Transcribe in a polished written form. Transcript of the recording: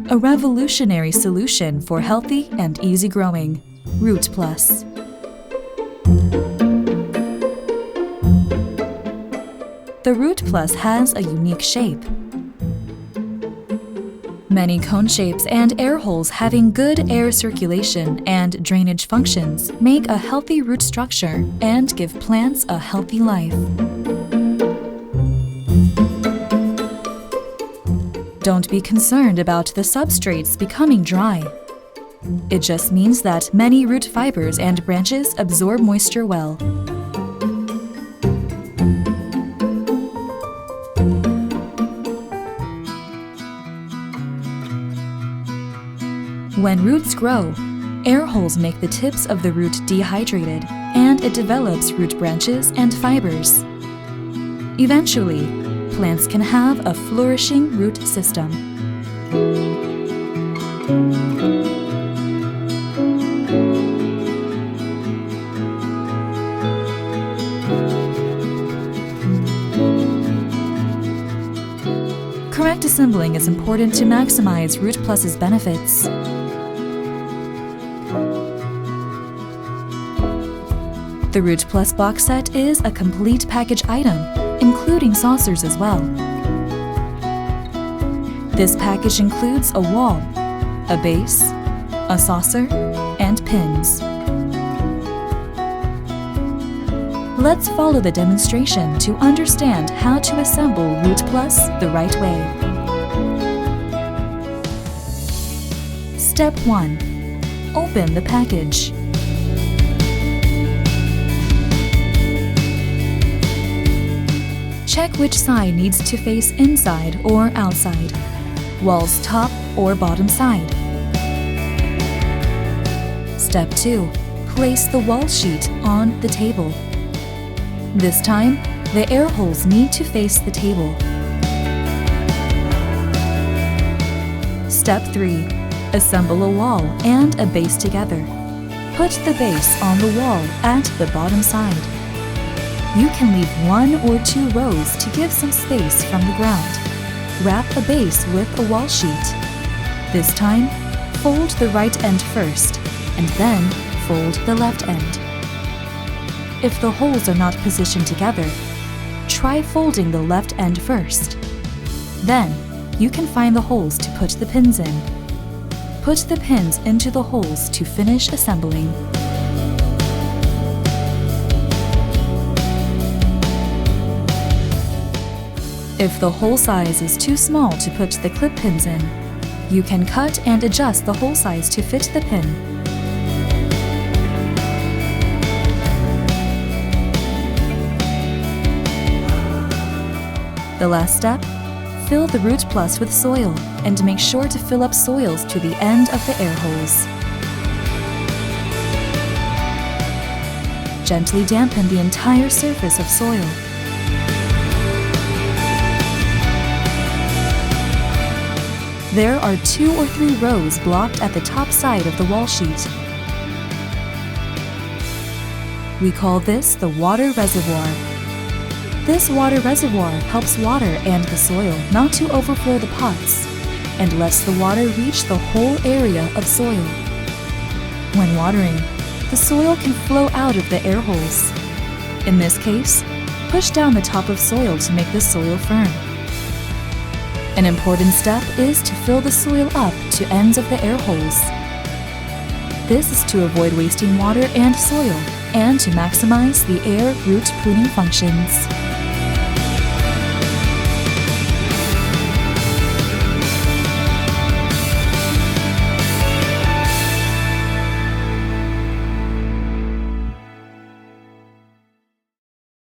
A revolutionary solution for healthy and easy growing. ROOTPLUS. The ROOTPLUS has a unique shape. Many cone shapes and air holes having good air circulation and drainage functions make a healthy root structure and give plants a healthy life. Don't be concerned about the substrates becoming dry. It just means that many root fibers and branches absorb moisture well. When roots grow, air holes make the tips of the root dehydrated, and it develops root branches and fibers. Eventually, plants can have a flourishing root system. Correct assembling is important to maximize ROOTPLUS's benefits. The ROOTPLUS box set is a complete package item, including saucers as well. This package includes a wall, a base, a saucer, and pins. Let's follow the demonstration to understand how to assemble ROOTPLUS the right way. Step 1. Open the package. Check which side needs to face inside or outside, wall's top or bottom side. Step 2. Place the wall sheet on the table. This time, the air holes need to face the table. Step 3. Assemble a wall and a base together. Put the base on the wall at the bottom side. You can leave 1 or 2 rows to give some space from the ground. Wrap a base with a wall sheet. This time, fold the right end first, and then fold the left end. If the holes are not positioned together, try folding the left end first. Then, you can find the holes to put the pins in. Put the pins into the holes to finish assembling. If the hole size is too small to put the clip pins in, you can cut and adjust the hole size to fit the pin. The last step, fill the ROOTPLUS with soil and make sure to fill up soils to the end of the air holes. Gently dampen the entire surface of soil. There are 2 or 3 rows blocked at the top side of the wall sheet. We call this the water reservoir. This water reservoir helps water and the soil not to overflow the pots and lets the water reach the whole area of soil. When watering, the soil can flow out of the air holes. In this case, push down the top of soil to make the soil firm. An important step is to fill the soil up to ends of the air holes. This is to avoid wasting water and soil and to maximize the air root pruning functions.